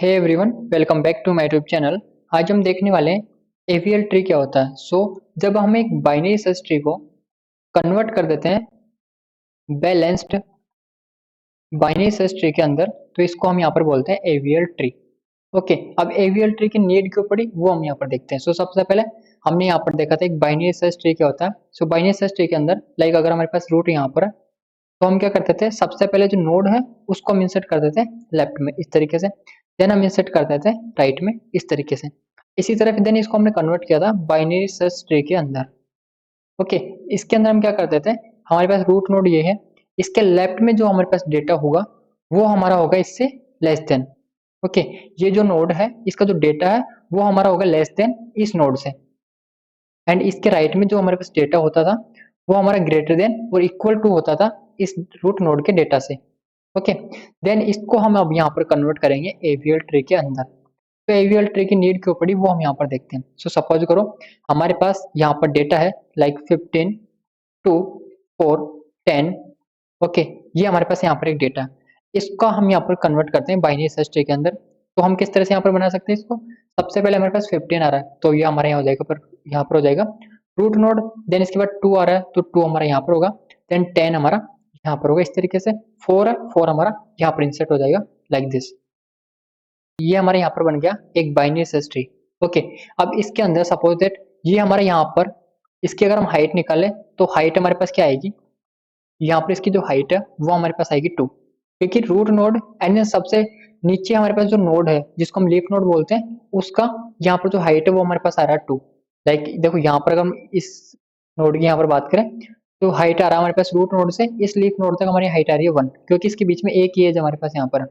Hey everyone, welcome back to my YouTube channel. आज हम देखने वाले हैं एवीएल ट्री क्या होता है। जब हम एक बाइनरी सर्च ट्री को कन्वर्ट कर देते हैं बैलेंस्ड बाइनरी सर्च ट्री के अंदर, तो इसको हम यहाँ पर बोलते हैं एवीएल ट्री। ओके, अब एवीएल ट्री की नीड क्यों पड़ी वो हम यहाँ पर देखते हैं। सबसे पहले हमने यहाँ पर देखा था एक बाइनरी सर्च ट्री क्या होता है। बाइनरी सर्च ट्री के अंदर अगर हमारे पास रूट यहाँ पर है, तो हम क्या करते थे, सबसे पहले जो नोड है उसको हम इंसर्ट कर देते हैं लेफ्ट में इस तरीके से, देन हम इंसर्ट कर देते हैं राइट में इस तरीके से। इसी तरह फिर देन इसको हमने कन्वर्ट किया था बाइनरी सर्च ट्री के अंदर। ओके, इसके अंदर हम क्या करते थे, हमारे पास रूट नोड ये है, इसके लेफ्ट में जो हमारे पास डेटा होगा वो हमारा होगा इससे लेस देन। ओके, ये जो नोड है इसका जो डेटा है वो हमारा होगा लेस देन इस नोड से, एंड इसके राइट में जो हमारे पास डेटा होता था वो हमारा ग्रेटर देन और इक्वल टू होता था इस रूट नोड के डेटा से। ओके, देन इसको हम अब यहाँ पर कन्वर्ट करेंगे एवीएल ट्री के अंदर। तो एवीएल ट्री की नीड क्यों पड़ी वो हम यहाँ पर देखते हैं। सपोज करो हमारे पास यहाँ पर डेटा है लाइक 15 2 4 10। ओके, ये हमारे पास यहाँ पर एक डेटा है, इसका हम यहाँ पर कन्वर्ट करते हैं बाइनरी सर्च ट्री के अंदर। तो हम किस तरह से यहाँ पर बना सकते हैं इसको। सबसे पहले हमारे पास 15 आ रहा है तो ये हमारे यहाँ हो जाएगा, पर यहाँ पर हो जाएगा रूट नोड। देन इसके बाद 2 आ रहा है तो 2 हमारा यहाँ पर होगा। देन 10 हमारा यहाँ पर होगा इस तरीके से। 4 है, 4 हमारा यहाँ पर इंसर्ट हो जाएगा लाइक दिस। ये हमारे यहाँ पर बन गया एक बाइनरी सर्च ट्री। ओके, अब इसके अंदर सपोज दैट ये हमारे यहाँ पर इसकी अगर हम हाइट निकालें तो हाइट हमारे पास क्या आएगी, यहाँ पर इसकी जो हाइट है वो हमारे पास आएगी 2, क्योंकि रूट नोड एंड सबसे नीचे हमारे पास जो नोड है जिसको हम लीफ नोड बोलते हैं उसका यहाँ पर जो हाइट है वो हमारे पास आ रहा है 2। देखो यहाँ पर अगर हम इस नोड की यहाँ पर बात करें तो हाइट आ रहा है हमारे पास रूट नोड से इस लीफ नोड तक हमारी हाइट आ रही है 1, क्योंकि इसके बीच में एक ही एज हमारे पास यहाँ पर।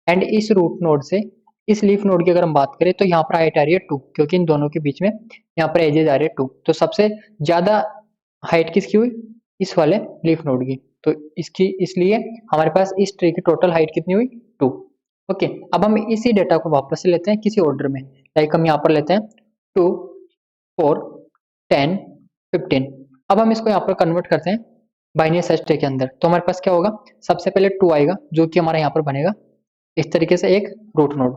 एंड इस रूट नोड से इस लीफ नोड की अगर हम बात करें तो यहाँ पर हाइट आ रही है 2, क्योंकि इन दोनों के बीच में यहाँ पर एजेस आ रही है 2। तो सबसे ज्यादा हाइट किसकी हुई, इस वाले लीफ नोड की। तो इसकी इसलिए हमारे पास इस ट्री की टोटल हाइट कितनी हुई 2। ओके, अब हम इसी डेटा को वापस से लेते हैं किसी ऑर्डर में। हम यहाँ पर लेते हैं 2 4 10 15। अब हम इसको यहाँ पर कन्वर्ट करते हैं बाइनरी सर्च ट्री के अंदर। तो हमारे पास क्या होगा, सबसे पहले 2 आएगा जो कि हमारा यहाँ पर बनेगा इस तरीके से एक रूट नोड।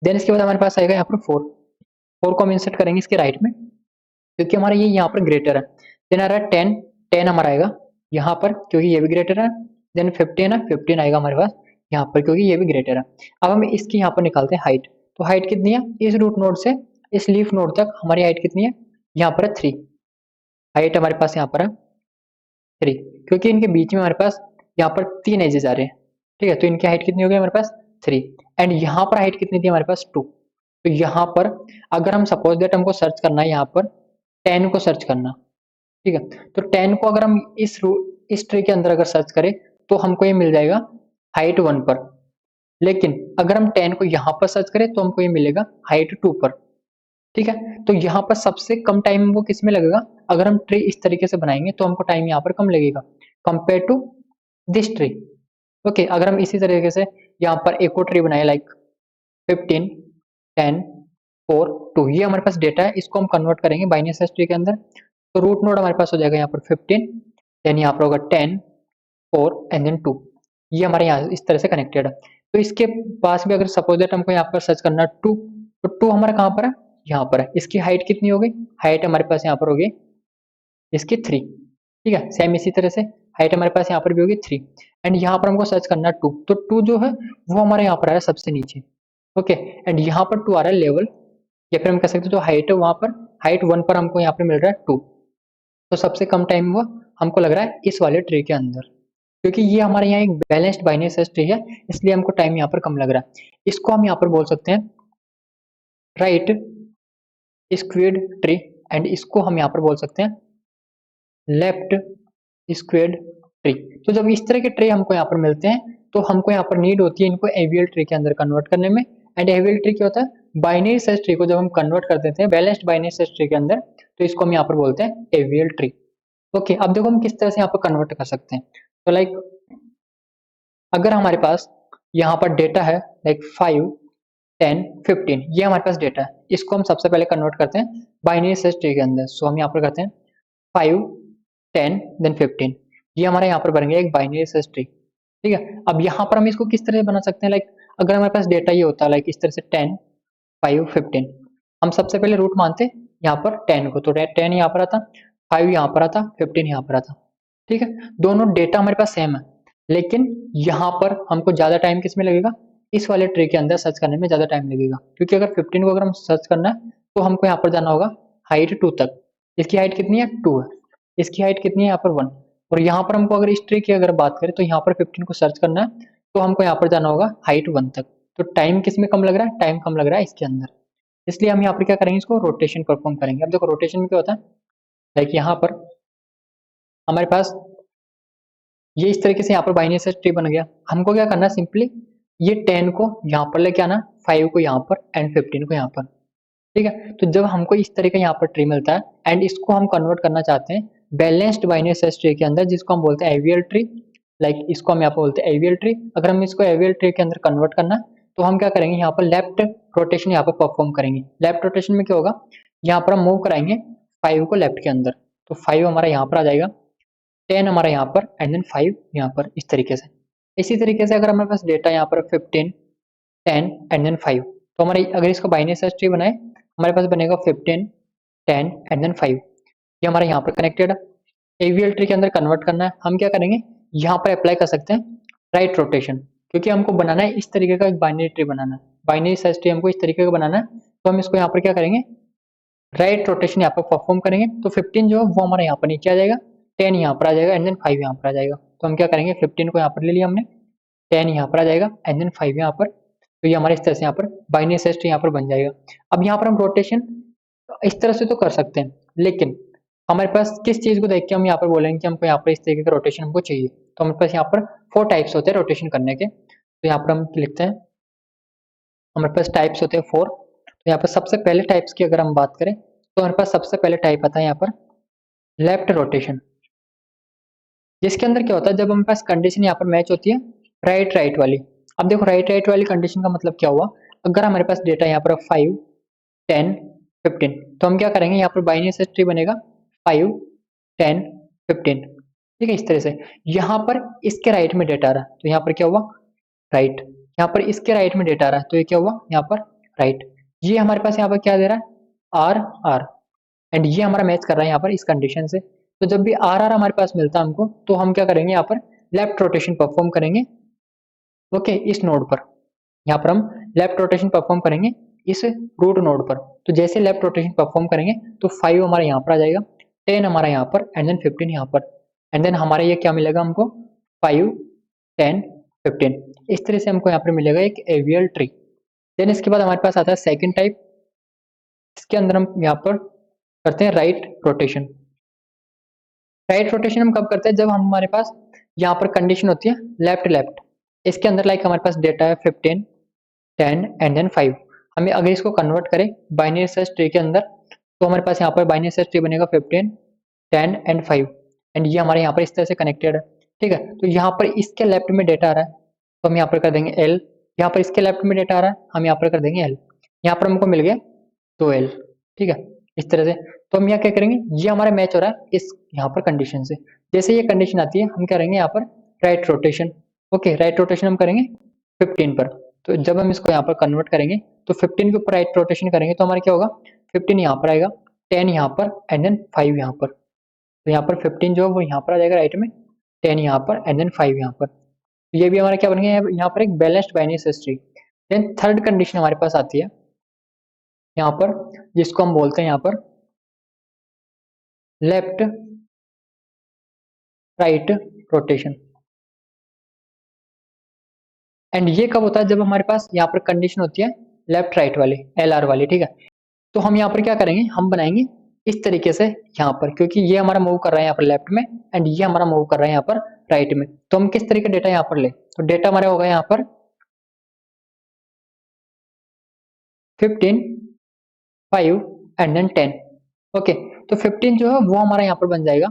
देन इसके बाद हमारे पास आएगा यहाँ पर 4 को हम इंसर्ट करेंगे इसके राइट में, क्योंकि हमारा ये यहाँ पर ग्रेटर है। देन आ रहा है 10 हमारा आएगा यहाँ पर क्योंकि ये भी ग्रेटर है। देन 15 है, 15 आएगा हमारे पास यहाँ पर क्योंकि ये भी ग्रेटर है। अब हम इसकी यहाँ पर निकालते हैं हाइट। तो हाइट कितनी है, इस रूट नोड से इस लीफ नोड तक हमारी हाइट कितनी है, यहाँ पर है 3। हाइट हमारे पास यहाँ पर है 3, क्योंकि इनके बीच में हमारे पास यहाँ पर 3 एजेस आ रहे हैं। ठीक है, तो इनकी हाइट कितनी हो गई हमारे पास 3। एंड यहाँ पर हाइट कितनी थी हमारे पास 2। तो यहाँ पर अगर हम सपोज दैट हमको सर्च करना है यहाँ पर 10 को सर्च करना, ठीक है, तो 10 को अगर हम इस ट्री के अंदर अगर सर्च करें तो हमको ये मिल जाएगा हाइट 1 पर। लेकिन अगर हम 10 को यहाँ पर सर्च करें तो हमको ये मिलेगा हाइट 2 पर। ठीक है, तो यहाँ पर सबसे कम टाइम वो किस में लगेगा, अगर हम ट्री इस तरीके से बनाएंगे तो हमको टाइम यहाँ पर कम लगेगा compare to this tree. Okay, अगर हम इसी तरीके से यहाँ पर एक और ट्री बनाए लाइक 15 10 4 2, ये हमारे पास डेटा है, इसको हम कन्वर्ट करेंगे बाइनरी सर्च ट्री के अंदर। तो रूट नोड हमारे पास हो जाएगा यहाँ पर 15, देन यहाँ पर होगा 10 4 एंड देन 2। ये हमारे यहाँ इस तरह से कनेक्टेड है। तो इसके पास भी अगर सपोज दैट हमको यहाँ पर सर्च करना है 2, तो 2 हमारा कहाँ पर है, यहाँ पर है। इसकी हाइट कितनी हो गई, हाइट हमारे पास यहाँ पर होगी इसकी 3। ठीक है, सेम इसी तरह से हाइट हमारे पास यहाँ पर भी होगी 3। एंड यहाँ पर हमको सर्च करना है 2, तो 2 जो है वो हमारे यहाँ पर आ रहा है सबसे नीचे। ओके, एंड यहाँ पर 2 आ रहा है लेवल, या फिर हम कह सकते हैं जो हाइट है वहां पर हाइट 1 पर हमको यहाँ पर मिल रहा है 2। तो सबसे कम टाइम वो हमको लग रहा है इस वाले ट्री के अंदर, क्योंकि ये हमारे यहाँ एक बैलेंस्ड बाइनरी सर्च ट्री है, इसलिए हमको टाइम यहाँ पर कम लग रहा है। इसको हम यहाँ पर बोल सकते हैं राइट स्क्वेयर्ड ट्री, एंड इसको हम यहाँ पर बोल सकते हैं लेफ्ट स्क्वेयर्ड ट्री। तो जब इस तरह के ट्री हमको यहाँ पर मिलते हैं तो हमको यहाँ पर नीड होती है इनको एवीएल ट्री के अंदर कन्वर्ट करने में। एंड एवीएल ट्री क्या होता है, बाइनरी सर्च ट्री को जब हम कन्वर्ट कर देते हैं बैलेंस्ड बाइनरी सर्च ट्री के अंदर, तो इसको हम यहाँ पर बोलते हैं एवीएल ट्री। ओके, अब देखो हम किस तरह से यहाँ पर कन्वर्ट कर सकते हैं। तो अगर हमारे पास यहाँ पर डेटा है 5 10 15, ये हमारे पास डेटा है, इसको हम सबसे पहले कन्वर्ट करते हैं बाइनरी सर्च ट्री के अंदर। हम यहाँ पर करते हैं 5 10 देन 15, ये हमारे यहाँ पर बन गया एक बाइनरी सर्च ट्री। ठीक है, अब यहाँ पर हम इसको किस तरह से बना सकते हैं, अगर हमारे पास डेटा ये होता लाइक इस तरह से 10, 5, 15, हम सबसे पहले रूट मानते यहाँ पर 10 को, तो 10 यहाँ पर आता, 5 यहाँ पर आता, 15 यहाँ पर आता। ठीक है, दोनों डेटा हमारे पास सेम है, लेकिन यहाँ पर हमको ज़्यादा टाइम किस में लगेगा, इस वाले ट्री के अंदर सर्च करने में ज़्यादा टाइम लगेगा, क्योंकि अगर 15 को अगर हम सर्च करना है तो हमको यहाँ पर जाना होगा हाइट 2 तक। इसकी हाइट कितनी है, 2 है। इसकी हाइट कितनी है, यहाँ पर 1। और यहाँ पर हमको अगर इस ट्री की अगर बात करें तो यहाँ पर 15 को सर्च करना है तो हमको यहाँ पर जाना होगा हाइट 1 तक। तो टाइम किस में कम लग रहा है, टाइम कम लग रहा है इसके अंदर, इसलिए हम यहाँ पर क्या करेंगे, इसको रोटेशन परफॉर्म करेंगे। अब देखो रोटेशन में क्या होता है, लाइक यहाँ पर हमारे पास ये इस तरीके से यहाँ पर बाइनरी सर्च ट्री बन गया। हमको क्या करना है, सिंपली ये 10 को यहाँ पर लेके आना, 5 को यहाँ पर एंड 15 को यहाँ पर। ठीक है, तो जब हमको इस तरह का यहाँ पर ट्री मिलता है एंड इसको हम कन्वर्ट करना चाहते हैं बैलेंस्ड बाइनरी सर्च ट्री के अंदर, जिसको हम बोलते हैं एवीएल ट्री। लाइक इसको हम यहाँ पर बोलते हैं एवीएल ट्री। अगर हम इसको एवीएल ट्री के अंदर कन्वर्ट करना तो हम क्या करेंगे, यहाँ पर लेफ्ट रोटेशन यहाँ पर परफॉर्म करेंगे। लेफ्ट रोटेशन में क्या होगा, यहाँ पर हम मूव कराएंगे 5 को लेफ्ट के अंदर, तो 5 हमारा यहाँ पर आ जाएगा, 10 हमारा यहाँ पर एंड देन 5 यहाँ पर, इस तरीके से। इसी तरीके से अगर हमारे पास डेटा यहाँ पर 15, 10 एंड देन 5, तो हमारे अगर इसको बाइनरी सर्च ट्री बनाए हमारे पास बनेगा 15, 10 एंड देन 5। ये हमारा यहाँ पर कनेक्टेड है। एवीएल ट्री के अंदर कन्वर्ट करना है, हम क्या करेंगे, यहाँ पर अप्लाई कर सकते हैं राइट रोटेशन, क्योंकि हमको बनाना है इस तरीके का एक बाइनरी ट्री बनाना है। बाइनरी सर्च ट्री हमको इस तरीके का बनाना है, तो हम इसको यहाँ पर क्या करेंगे, राइट रोटेशन यहाँ पर परफॉर्म करेंगे। तो 15 जो है वो हमारा यहाँ पर नीचे आ जाएगा, 10 यहाँ पर आ जाएगा एंड देन 5 यहाँ पर आ जाएगा। तो हम क्या करेंगे, 15 को यहाँ पर ले लिया हमने, 10 यहाँ पर आ जाएगा एंड देन 5 यहाँ पर। तो ये हमारे इस तरह से यहाँ पर बाइनरी सर्च ट्री यहाँ पर बन जाएगा। अब यहाँ पर हम रोटेशन इस तरह से तो कर सकते हैं, लेकिन हमारे पास किस चीज़ को देख के हम यहाँ पर बोलेंगे कि हमको यहाँ पर इस तरीके का रोटेशन हमको चाहिए। तो हमारे पास यहाँ पर 4 टाइप्स होते हैं रोटेशन करने के। तो यहाँ पर हम लिखते हैं, हमारे पास टाइप्स होते हैं 4। तो यहाँ पर सबसे पहले टाइप्स की अगर हम बात करें तो हमारे पास सबसे पहले टाइप आता है यहाँ पर लेफ्ट रोटेशन, जिसके अंदर क्या होता है, जब हमारे पास कंडीशन यहाँ पर मैच होती है राइट राइट वाली। अब देखो राइट राइट वाली कंडीशन का मतलब क्या हुआ, अगर हमारे पास डेटा यहाँ पर 5, 10, 15, तो हम क्या करेंगे, यहाँ पर बाइनरी सर्च ट्री बनेगा 5, 10, 15। ठीक है, इस तरह से यहाँ पर इसके राइट में डेटा आ रहा है तो यहाँ पर क्या हुआ, राइट। यहाँ पर इसके राइट में डेटा आ रहा है तो ये क्या हुआ, यहाँ पर राइट। ये हमारे पास यहाँ पर क्या दे रहा है, आर आर, एंड ये हमारा मैच कर रहा है यहाँ पर इस कंडीशन से। तो जब भी आर आर हमारे पास मिलता है हमको, तो हम क्या करेंगे, यहाँ पर लेफ्ट रोटेशन परफॉर्म करेंगे। ओके, इस नोड पर यहाँ पर हम लेफ्ट रोटेशन परफॉर्म करेंगे इस रूट नोड पर। तो जैसे लेफ्ट रोटेशन परफॉर्म करेंगे तो 5 हमारा यहाँ पर आ जाएगा, 10 हमारा यहाँ पर एंड देन 15 यहाँ पर, एंड देन हमारा ये क्या मिलेगा हमको, 5, 10, 15। इस तरह से हमको यहाँ पर मिलेगा एक एवीएल ट्री। देन इसके बाद हमारे पास आता है सेकेंड टाइप। इसके अंदर हम यहाँ पर करते हैं राइट रोटेशन। राइट रोटेशन हम कब करते हैं, जब हमारे पास यहाँ पर कंडीशन होती है लेफ्ट लेफ्ट। इसके अंदर लाइक हमारे पास डेटा है 15, 10 एंड देन 5। हमें अगर इसको कन्वर्ट करें बाइनरी सर्च ट्री के अंदर, तो हमारे पास यहाँ पर बाइनरी सर्च ट्री बनेगा 15, 10 एंड 5, एंड ये हमारे यहाँ पर इस तरह से कनेक्टेड है। ठीक है, तो यहाँ पर इसके लेफ्ट में डेटा आ रहा है तो हम यहाँ पर कर देंगे L। यहाँ पर इसके लेफ्ट में डेटा आ रहा है, हम यहाँ पर कर देंगे L। यहाँ पर हमको मिल गया 2L। ठीक है, इस तरह से। तो हम यहाँ क्या करेंगे, ये हमारा मैच हो रहा है इस यहाँ पर कंडीशन से। जैसे ये कंडीशन आती है हम करेंगे यहाँ पर right rotation. Okay, right rotation हम करेंगे 15 पर। तो जब हम इसको यहाँ पर कन्वर्ट करेंगे तो 15 के ऊपर राइट रोटेशन करेंगे तो हमारा क्या होगा, 15 यहाँ पर आएगा, 10 यहाँ पर एंड देन 5 यहाँ पर। तो यहाँ पर 15 जो है वो यहाँ पर आ जाएगा राइट में, 10 यहाँ पर एंड देन 5 यहाँ पर। तो ये भी हमारा क्या बन गया, यहाँ पर एक balanced binary search tree. Then third condition हमारे पास आती है यहाँ पर, जिसको हम बोलते हैं यहाँ पर लेफ्ट राइट रोटेशन। एंड ये कब होता है, जब हमारे पास यहाँ पर कंडीशन होती है लेफ्ट राइट वाली, LR वाली। ठीक है, तो हम यहाँ पर क्या करेंगे, हम बनाएंगे इस तरीके से यहाँ पर, क्योंकि ये हमारा मूव कर रहा है यहाँ पर लेफ्ट में एंड ये हमारा मूव कर रहा है यहाँ पर राइट में। तो हम किस तरीके डेटा यहाँ पर ले, तो डेटा हमारा होगा यहाँ पर 15, 5 एंड देन 10। ओके, तो 15 जो है वो हमारा यहाँ पर बन जाएगा,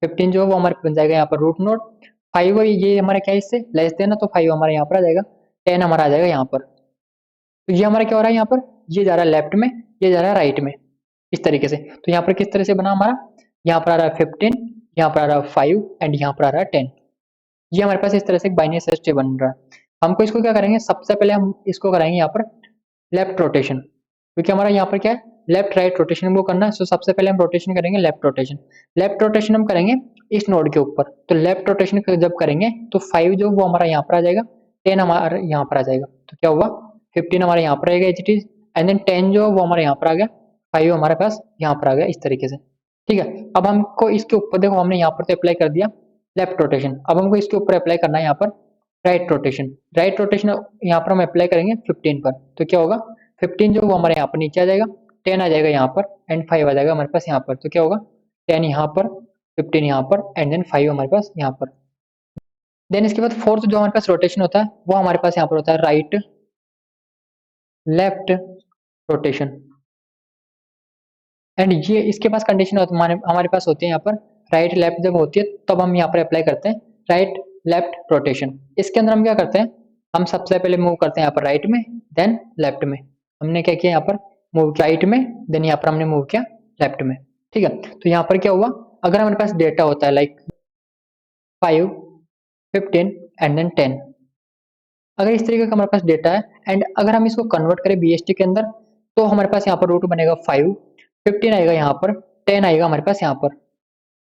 15 जो है वो हमारे बन जाएगा यहाँ पर रूट नोड। 5 ये हमारा क्या है, इससे लेस देना, तो 5 हमारा यहाँ पर आ जाएगा, 10 हमारा आ जाएगा यहाँ पर। तो ये हमारा क्या हो रहा है यहाँ पर, ये जा रहा है लेफ्ट में, ये जा रहा है राइट में, इस तरीके से। तो यहाँ पर किस तरह से बना हमारा, यहाँ पर आ रहा है 15, यहाँ पर आ रहा है 5 एंड यहाँ पर आ रहा है 10। ये हमारे पास इस तरह से एक बाइनरी सर्च ट्री बन रहा है। हमको इसको क्या करेंगे, सबसे पहले हम इसको कराएंगे यहाँ पर लेफ्ट रोटेशन, क्योंकि हमारा यहाँ पर क्या है, लेफ्ट राइट रोटेशन हमको करना है। सो सबसे पहले हम रोटेशन करेंगे लेफ्ट रोटेशन। लेफ्ट रोटेशन हम करेंगे इस नोड के ऊपर, तो लेफ्ट रोटेशन जब करेंगे तो 5 जो वो हमारा यहाँ पर आ जाएगा, 10 हमारा यहाँ पर आ जाएगा। तो क्या हुआ, 15 हमारे यहाँ पर आएगा as it is, and then 10 जो वो हमारे यहाँ पर आ गया, 5 हमारे पास यहाँ पर आ गया इस तरीके से। ठीक है, अब हमको इसके ऊपर देखो, हमने यहाँ पर तो अप्लाई कर दिया लेफ्ट रोटेशन, अब हमको इसके ऊपर अप्लाई करना है यहाँ पर राइट रोटेशन। राइट रोटेशन यहाँ पर हम अप्लाई करेंगे 15 पर, तो क्या होगा, 15 जो वो हमारे यहाँ पर नीचे आ जाएगा, 10 आ जाएगा यहाँ पर, एंड 5 आ जाएगा हमारे पास यहाँ पर। तो क्या होगा, 10 यहाँ पर, 15 यहाँ पर, एंड देन 5 हमारे पास यहाँ पर। देन इसके बाद फोर्थ जो हमारे पास रोटेशन होता है वो हमारे पास यहाँ पर होता है राइट लेफ्ट रोटेशन। एंड ये इसके पास कंडीशन हमारे पास होती है यहाँ पर राइट लेफ्ट जब होती है तब हम यहाँ पर अप्लाई करते हैं राइट लेफ्ट रोटेशन। इसके अंदर हम क्या करते हैं, हम सबसे पहले मूव करते हैं यहाँ पर राइट में, देन लेफ्ट में। हमने क्या किया यहाँ पर, मूव राइट में, देन यहाँ पर हमने मूव किया लेफ्ट में। ठीक है, तो यहाँ पर क्या हुआ, अगर हमारे पास डेटा होता है लाइक 5, 15 एंड देन 10, अगर इस तरीके का हमारे पास डेटा है एंड अगर हम इसको कन्वर्ट करें बीएसटी के अंदर, तो हमारे पास यहाँ पर रूट बनेगा 5, 15 आएगा यहाँ पर, 10 आएगा हमारे पास यहाँ पर।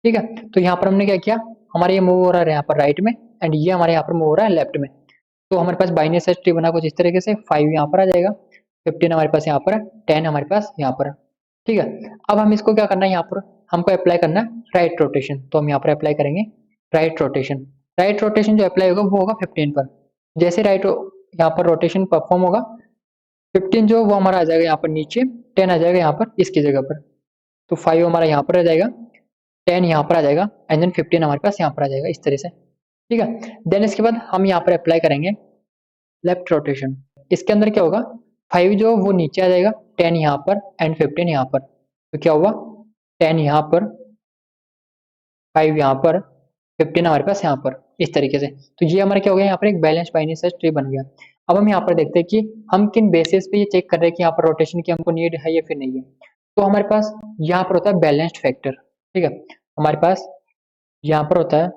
ठीक है, तो यहाँ पर हमने क्या किया, हमारे ये मूव हो रहा है यहाँ पर राइट में, एंड ये हमारे यहाँ पर मूव हो रहा है लेफ्ट में। तो हमारे पास बाइनरी सर्च ट्री बना कुछ इस तरीके से, 5 यहाँ पर आ जाएगा, 15 हमारे पास यहाँ पर है, 10 हमारे पास यहाँ पर है। ठीक है, अब हम इसको क्या करना है, यहाँ पर हमको अप्लाई करना है राइट रोटेशन, तो हम यहाँ पर अप्लाई करेंगे राइट रोटेशन। राइट रोटेशन जो अप्लाई होगा वो होगा 15 पर। जैसे राइट यहाँ पर रोटेशन परफॉर्म होगा, 15 जो वो हमारा आ जाएगा यहाँ पर नीचे, 10 आ जाएगा यहाँ पर इसकी जगह पर, तो 5 हमारा यहाँ पर आ जाएगा, 10 यहाँ पर आ जाएगा, एंड देन 15 हमारे पास यहाँ पर आ जाएगा इस तरह से। ठीक है, देन इसके बाद हम यहाँ पर अप्लाई करेंगे लेफ्ट रोटेशन। इसके अंदर क्या होगा, 5 जो वो नीचे आ जाएगा, 10 यहाँ पर एंड 15 यहाँ पर। तो क्या हुआ, 10 यहाँ पर, 5 यहाँ पर, 15 हमारे पास यहाँ पर इस तरीके से। तो ये हमारा क्या हो गया, यहाँ पर एक बैलेंस बाइनरी सर्च ट्री बन गया। अब हम यहाँ पर देखते हैं कि हम किन बेसिस पे ये चेक कर रहे हैं कि यहाँ पर रोटेशन की हमको नीड है या फिर नहीं है। तो हमारे पास यहाँ पर होता है बैलेंस्ड फैक्टर। ठीक है, हमारे पास यहाँ पर होता है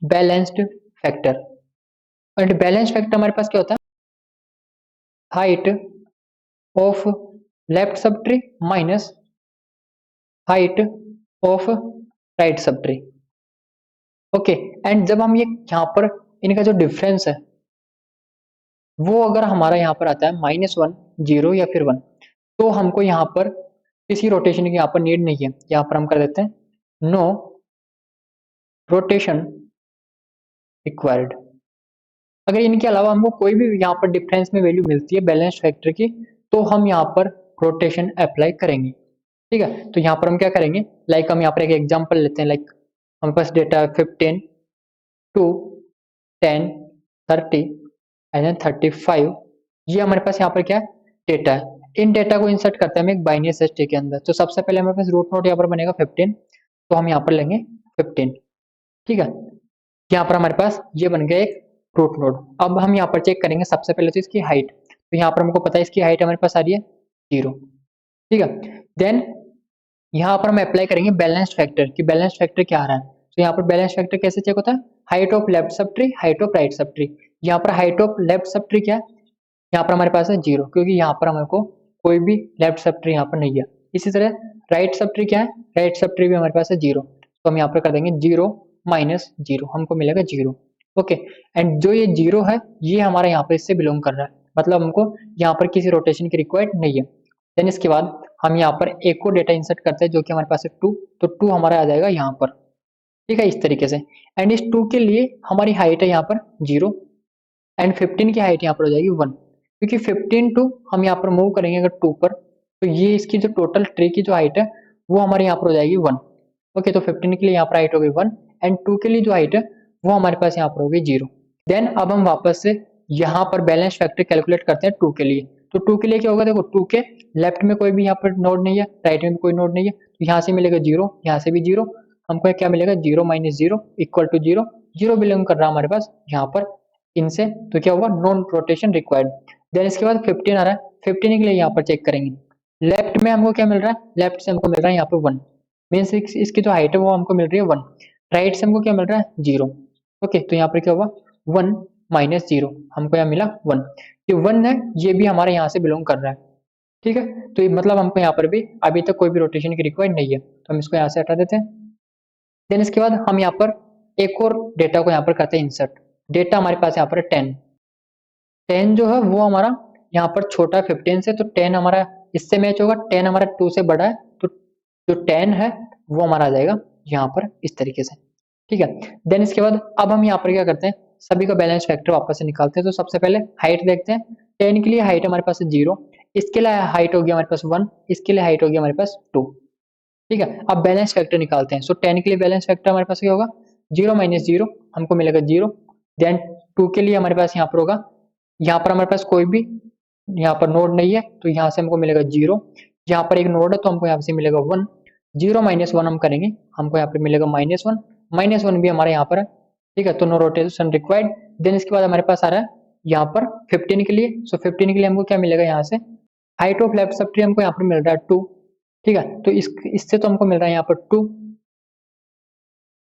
balanced factor, and balance factor हमारे पास क्या होता है, height of left sub tree minus height of right sub tree. Okay, and जब हम ये यहाँ पर इनका जो डिफरेंस है वो अगर हमारा यहाँ पर आता है -1, 0 या फिर 1, तो हमको यहाँ पर किसी रोटेशन की यहाँ पर नीड नहीं है। यहाँ पर हम कर देते हैं नो रोटेशन रिक्वायर्ड। अगर इनके अलावा हमको कोई भी यहाँ पर डिफरेंस में वैल्यू मिलती है बैलेंस फैक्टर की, तो हम यहाँ पर रोटेशन अप्लाई करेंगे। ठीक है, तो यहाँ पर हम क्या करेंगे, लाइक हम यहाँ पर एक एग्जांपल लेते हैं, लाइक हमारे पास डेटा 15, 2, 10, 30 एंड देन 35, ये हमारे पास यहाँ पर क्या डेटा है। इन डेटा को इंसर्ट करते हैं हम एक बाइनरी सर्च ट्री के अंदर। तो सबसे पहले हमारे पास रूट नोड यहाँ पर बनेगा 15, तो हम यहाँ पर लेंगे 15। ठीक है, यहाँ पर हमारे पास ये बन गया एक रूट नोड। अब हम यहाँ पर चेक करेंगे सबसे पहले तो इसकी हाइट। तो यहाँ पर हमको पता है इसकी हाइट हमारे पास आ रही है 0। ठीक है, देन यहाँ पर हम अप्लाई करेंगे बैलेंस्ड फैक्टर कि बैलेंस्ड फैक्टर क्या आ रहा है। तो यहाँ पर बैलेंस फैक्टर कैसे चेक होता है, height of left sub tree, height of right sub tree. यहाँ पर height of left sub tree क्या है, यहाँ पर हमारे पास है 0, क्योंकि यहाँ पर हमारे को कोई भी लेफ्ट सब ट्री यहाँ पर नहीं है। इसी तरह राइट सब ट्री क्या है, राइट सब ट्री भी हमारे पास है 0, तो हम यहाँ पर कर देंगे 0 माइनस 0, हमको मिलेगा 0। ओके, एंड जो ये 0 है ये हमारा यहाँ पर इससे बिलोंग कर रहा है, मतलब हमको यहाँ पर किसी रोटेशन की रिक्वायर्ड नहीं है। देन इसके बाद हम यहाँ पर एक और डेटा इंसर्ट करते हैं जो कि हमारे पास है 2, तो 2 हमारा आ जाएगा यहाँ पर। ठीक है, इस तरीके से। एंड इस 2 के लिए हमारी हाइट है यहाँ पर 0, एंड 15 की हाइट यहाँ पर हो जाएगी 1, क्योंकि 15 टू हम यहाँ पर मूव करेंगे अगर 2 पर, तो ये इसकी जो टोटल ट्री की जो हाइट है वो हमारे यहाँ पर हो जाएगी 1। ओके, तो 15 के लिए यहाँ पर हाइट हो गई 1, एंड 2 के लिए जो हाइट है वो हमारे पास यहाँ पर हो गई 0। देन अब हम वापस से यहाँ पर बैलेंस फैक्टर कैलकुलेट करते हैं 2 के लिए। तो 2 के लिए क्या होगा, देखो 2 के लेफ्ट में कोई भी यहाँ पर नोड नहीं है, राइट में भी कोई नोड नहीं है, तो यहाँ से मिलेगा 0, यहाँ से भी 0, हमको क्या मिलेगा 0 माइनस 0 इक्वल टू 0, 0 बिलोंग कर रहा है हमारे पास यहाँ पर इनसे, तो क्या होगा, नॉन रोटेशन रिक्वायर्ड। देन इसके बाद 15 आ रहा है, 15 के लिए यहाँ पर चेक करेंगे, लेफ्ट में हमको क्या मिल रहा है, लेफ्ट से हमको मिल रहा है यहाँ पर 1, मीन्स इसकी जो हाइट है वो हमको मिल रही है 1, राइट से हमको क्या मिल रहा है 0। ओके, तो यहाँ पर क्या होगा 1 -0 हमको यहाँ मिला 1। ये 1 है, ये भी हमारे यहाँ से बिलोंग कर रहा है, ठीक है। तो ये मतलब हमको यहाँ पर भी अभी तक कोई भी रोटेशन की रिक्वायर्ड नहीं है, तो हम इसको यहाँ से हटा देते हैं। देन इसके बाद हम यहाँ पर एक और डेटा को यहाँ पर करते हैं इंसर्ट। डेटा हमारे पास यहाँ पर 10 जो है वो हमारा यहाँ पर छोटा 15 से, तो 10 हमारा इससे मैच होगा, 10 हमारा 2 से बड़ा है, तो जो 10 है वो हमारा आ जाएगा यहाँ पर इस तरीके से, ठीक है। देन इसके बाद अब हम यहाँ पर क्या करते हैं, सभी का बैलेंस फैक्टर वापस से निकालते हैं। तो सबसे पहले हाइट देखते हैं। 10 के लिए हाइट हमारे पास 0, इसके लिए हाइट होगी हमारे पास 1, इसके लिए हाइट होगी हमारे पास 2, ठीक है। अब बैलेंस फैक्टर निकालते हैं। सो 10 के लिए बैलेंस फैक्टर हमारे पास क्या होगा, 0 माइनस 0 हमको मिलेगा 0। देन 2 के लिए हमारे पास यहाँ पर होगा, यहाँ पर हमारे पास कोई भी यहाँ पर नोड नहीं है, तो यहाँ से हमको मिलेगा 0। यहाँ पर एक नोड है तो हमको यहाँ से मिलेगा 1। 0 माइनस 1 हम करेंगे, हमको यहाँ पर मिलेगा -1। -1 भी हमारे यहाँ पर है, ठीक है। तो नो रोटेशन रिक्वायर्ड। देन इसके बाद हमारे पास आ रहा है यहाँ पर 15 के लिए। सो 15 के लिए हमको क्या मिलेगा, यहाँ से height of left sub tree हमको यहाँ पर मिल रहा है 2, ठीक है। तो इससे तो हमको मिल रहा है यहाँ पर 2।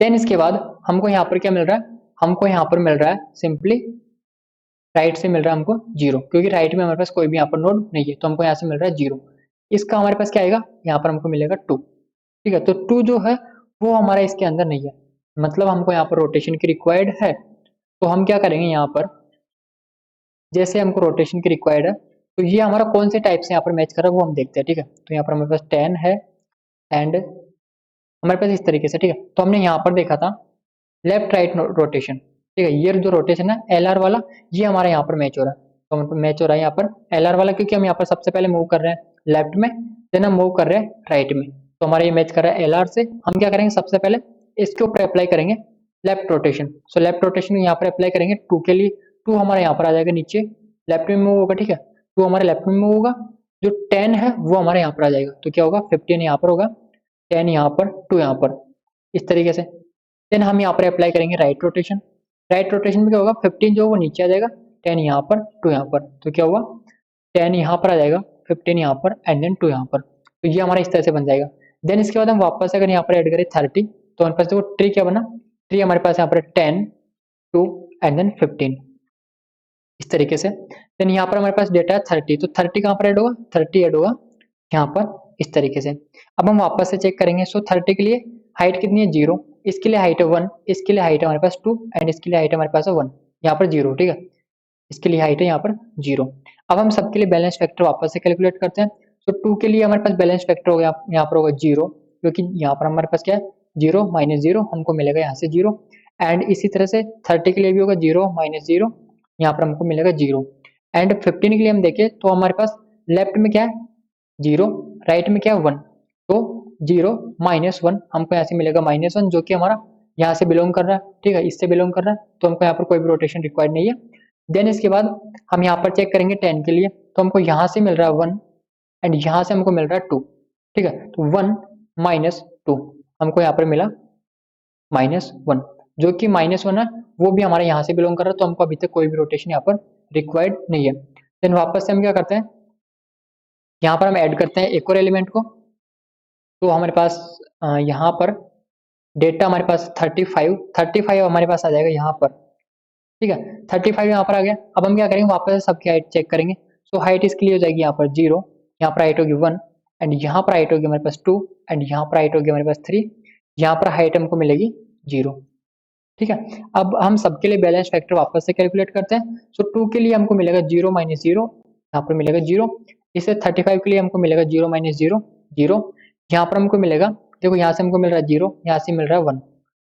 देन इसके बाद हमको यहाँ पर क्या मिल रहा है, हमको यहाँ पर मिल रहा है सिंपली राइट से मिल रहा है हमको 0, क्योंकि राइट में हमारे पास कोई भी यहाँ पर नोड नहीं है, तो हमको यहाँ से मिल रहा है 0। इसका हमारे पास क्या आएगा, यहाँ पर हमको मिलेगा 2, ठीक है। तो 2 जो है वो हमारा इसके अंदर नहीं है, मतलब हमको यहाँ पर रोटेशन की रिक्वायर्ड है। तो हम क्या करेंगे, यहाँ पर जैसे हमको रोटेशन की रिक्वायर्ड है, तो ये हमारा कौन से टाइप से यहाँ पर मैच कर रहा है वो हम देखते हैं, ठीक है। तो यहाँ पर हमारे पास 10 है एंड हमारे पास इस तरीके से, ठीक है। तो हमने यहाँ पर देखा था लेफ्ट राइट रोटेशन, ठीक है। ये जो रोटेशन है LR वाला, ये हमारे यहाँ पर मैच हो रहा है। तो मतलब मैच हो रहा है यहाँ पर LR वाला, क्योंकि हम यहाँ पर सबसे पहले मूव कर रहे हैं लेफ्ट में, देन हम मूव कर रहे हैं राइट में, तो हमारा ये मैच कर रहा है LR से। हम क्या करेंगे, सबसे पहले इसके ऊपर अप्लाई करेंगे left rotation. So left rotation यहाँ पर अप्लाई करेंगे 2 के लिए। 2 हमारे यहाँ पर आ जाएगा नीचे, लेफ्ट में मूव होगा, ठीक है। 2 हमारे लेफ्ट में मूव होगा, जो 10 है वो हमारे यहाँ पर आ जाएगा, तो क्या होगा 15 यहाँ पर होगा, 10 यहाँ पर, 2 यहाँ पर, इस तरीके से। देन हम यहाँ पर अप्लाई करेंगे राइट रोटेशन। राइट रोटेशन में क्या होगा, 15 जो वो नीचे आ जाएगा, 10 यहाँ पर, 2 यहाँ पर, तो क्या हुआ 10 यहाँ पर आ जाएगा, 15 यहाँ पर एंड देन 2 यहाँ पर। तो ये हमारा इस तरह से बन जाएगा। देन इसके बाद हम वापस अगर यहाँ पर ऐड करें 30, तो हमारे पास देखो ट्री क्या बना, ट्री हमारे पास यहाँ पर 10, 2 एंड देन 15, इस तरीके से। देन यहाँ पर हमारे पास डेटा है 30, तो 30 कहाँ पर ऐड होगा, 30 ऐड होगा यहाँ पर इस तरीके से। अब हम वापस से चेक करेंगे। सो 30 के लिए हाइट कितनी है 0, इसके लिए हाइट है 1, इसके लिए हाइट है हमारे पास 2 एंड इसके लिए हाइट है हमारे पास 1, यहाँ पर 0, ठीक है। इसके लिए हाइट है यहाँ पर 0। अब हम सबके लिए बैलेंस फैक्टर वापस से कैलकुलेट करते हैं। तो 2 के लिए हमारे पास बैलेंस फैक्टर हो गया, यहाँ पर होगा 0, क्योंकि यहाँ पर हमारे पास क्या है 0 माइनस 0 हमको मिलेगा यहाँ से 0। एंड इसी तरह से 30 के लिए भी होगा 0 माइनस 0, यहाँ पर हमको मिलेगा 0। एंड 15 के लिए हम देखें तो हमारे पास लेफ्ट में क्या है 0, राइट में क्या है 1, तो 0 माइनस 1 हमको यहाँ से मिलेगा -1, जो कि हमारा यहाँ से बिलोंग कर रहा है, ठीक है, इससे बिलोंग कर रहा है, तो हमको यहाँ पर कोई भी रोटेशन रिक्वायर्ड नहीं है। देन इसके बाद हम यहाँ पर चेक करेंगे 10 के लिए, तो हमको यहाँ से मिल रहा है 1 एंड यहाँ से हमको मिल रहा है 2, ठीक है। तो 1 माइनस 2 हमको यहाँ पर मिला -1, जो कि -1 है, वो भी हमारे यहाँ से बिलोंग कर रहा है, तो हमको अभी तक कोई भी रोटेशन यहाँ पर रिक्वायर्ड नहीं है। देन वापस से हम क्या करते हैं, यहाँ पर हम ऐड करते हैं एक और एलिमेंट को। तो हमारे पास यहाँ पर डेटा हमारे पास 35 हमारे पास आ जाएगा यहाँ पर, ठीक है। 35 यहाँ पर आ गया। अब हम क्या करेंगे, वापस से सबकी हाइट चेक करेंगे। सो हाइट इसके लिए हो जाएगी यहाँ पर 0, यहाँ पर हाइट होगी 1 एंड यहाँ पर हाइट होगी हमारे पास 2 एंड यहाँ पर हाइट होगी हमारे पास 3, यहाँ पर हाइट हमको मिलेगी 0, ठीक है। अब हम सबके लिए बैलेंस फैक्टर वापस से कैलकुलेट करते हैं। सो 2 के लिए हमको मिलेगा 0 माइनस 0, यहाँ पर मिलेगा 0। इससे 35 के लिए हमको मिलेगा 0 माइनस 0, 0। यहाँ पर हमको मिलेगा, देखो यहाँ से हमको मिल रहा है 0, यहाँ से मिल रहा है 1,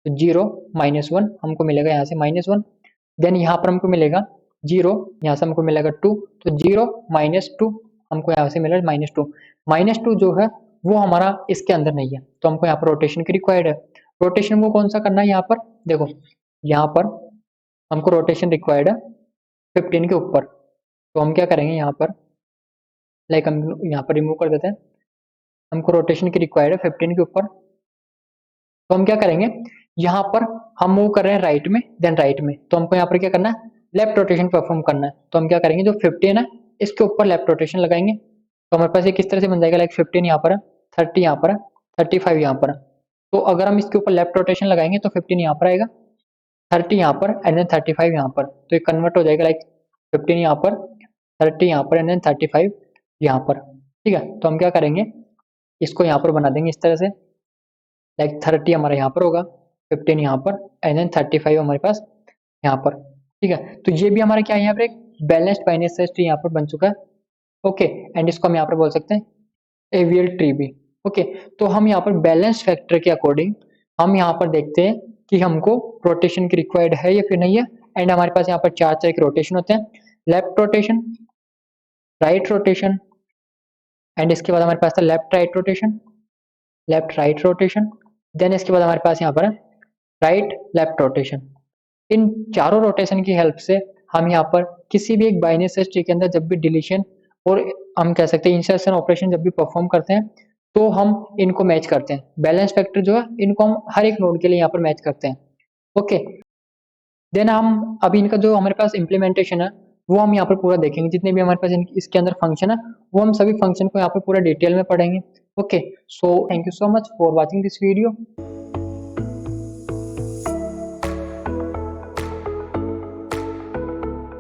तो 0 माइनस 1 हमको मिलेगा यहाँ से -1। देन यहाँ पर हमको मिलेगा 0, यहाँ से हमको मिलेगा 2, तो 0 माइनस 2 हमको यहाँ से मिला -2। -2 जो है वो हमारा इसके अंदर नहीं है, तो हमको यहाँ पर रोटेशन की रिक्वायर्ड है। रोटेशन को कौन सा करना है, यहाँ पर देखो, यहाँ पर हमको रोटेशन रिक्वायर्ड है 15 के ऊपर, तो हम क्या करेंगे यहाँ पर, लाइक हम यहाँ पर रिमूव कर देते हैं। हमको रोटेशन की रिक्वायर्ड है 15 के ऊपर, तो हम क्या करेंगे, यहाँ पर हम मूव कर रहे हैं राइट में, देन राइट में, तो हमको यहाँ पर क्या करना है, लेफ्ट रोटेशन परफॉर्म करना है। तो हम क्या करेंगे, जो 15 है इसके ऊपर लेफ्ट रोटेशन लगाएंगे, तो हमारे पास ये किस तरह से बन जाएगा, लाइक 15 यहाँ पर है, 30 यहाँ पर है, 35 यहाँ पर है। तो अगर हम इसके ऊपर लेफ्ट रोटेशन लगाएंगे तो 15 यहाँ पर आएगा, 30 यहाँ पर एंड देन 35 यहाँ पर, तो ये कन्वर्ट हो जाएगा लाइक 15 यहाँ पर, 30 यहाँ पर एंड देन 35 यहाँ पर। ठीक है, तो हम क्या करेंगे, इसको यहाँ पर बना देंगे इस तरह से, लाइक 30 हमारा यहाँ पर होगा, 15 यहाँ पर एंड देन 35 हमारे पास यहाँ पर। ठीक है, तो ये भी हमारा क्या है, यहाँ पर एक बैलेंस्ड बाइनरी सर्च ट्री यहाँ पर बन चुका है। ओके, एंड इसको हम यहाँ पर बोल सकते हैं एवीएल ट्री भी। ओके, तो हम यहाँ पर बैलेंस फैक्टर के अकॉर्डिंग हम यहाँ पर देखते हैं कि हमको रोटेशन की रिक्वायर्ड है या फिर नहीं है। एंड हमारे पास यहाँ पर चार तरह के रोटेशन होते हैं, left rotation, right rotation, and इसके बाद हमारे पास था left right rotation, left right rotation, then इसके बाद हमारे पास यहाँ पर राइट लेफ्ट रोटेशन। इन चारों रोटेशन की हेल्प से हम यहाँ पर किसी भी एक बाइनरी सर्च ट्री के अंदर जब भी डिलीशन और हम कह सकते हैं इंसर्शन ऑपरेशन जब भी परफॉर्म करते हैं तो हम इनको मैच करते हैं। बैलेंस फैक्टर जो है इनको हम हर एक नोड के लिए यहाँ पर मैच करते हैं। ओके, देन हम अभी इनका जो हमारे पास इम्प्लीमेंटेशन है वो हम यहाँ पर पूरा देखेंगे, जितने भी हमारे पास इसके अंदर फंक्शन है वो हम सभी फंक्शन को यहाँ पर पूरा डिटेल में पढ़ेंगे। Okay, so thank you so much for watching this video.